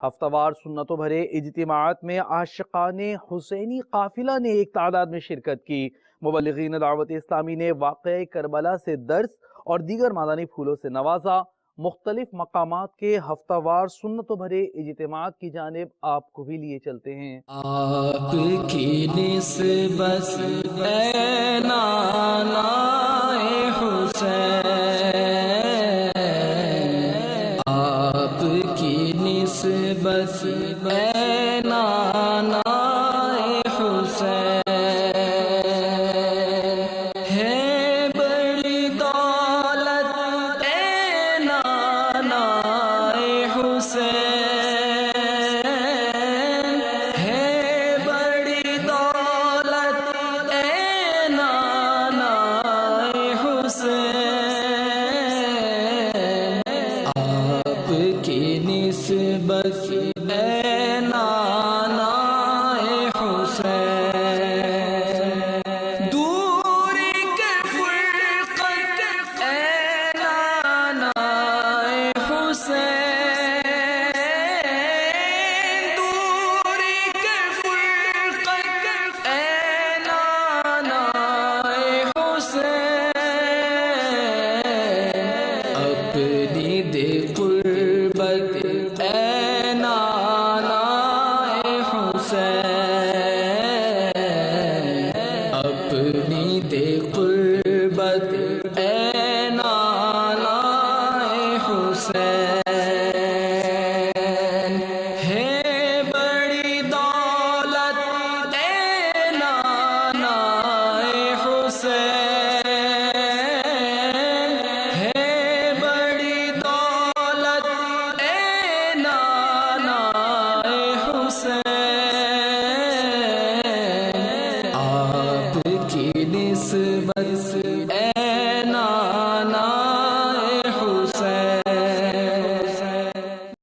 ہفتہ وار سنتوں بھرے اجتماعات میں عاشقان حسینی قافلہ نے ایک تعداد میں شرکت کی۔ مبلغین دعوت اسلامی نے واقعہ کربلا سے درس اور دیگر مادانی پھولوں سے نوازا۔ مختلف مقامات کے ہفتہ وار سنتوں بھرے اجتماعات کی جانب آپ کو بھی لیے چلتے ہیں۔ آپ کی نسبت اے نانا حسین، آپ کی نسبت اے نانا حسین ہے بڑی دولت اے نانا حسین ہے بڑی دولت اے نانا حسین، آپ کی نسبت اے نانا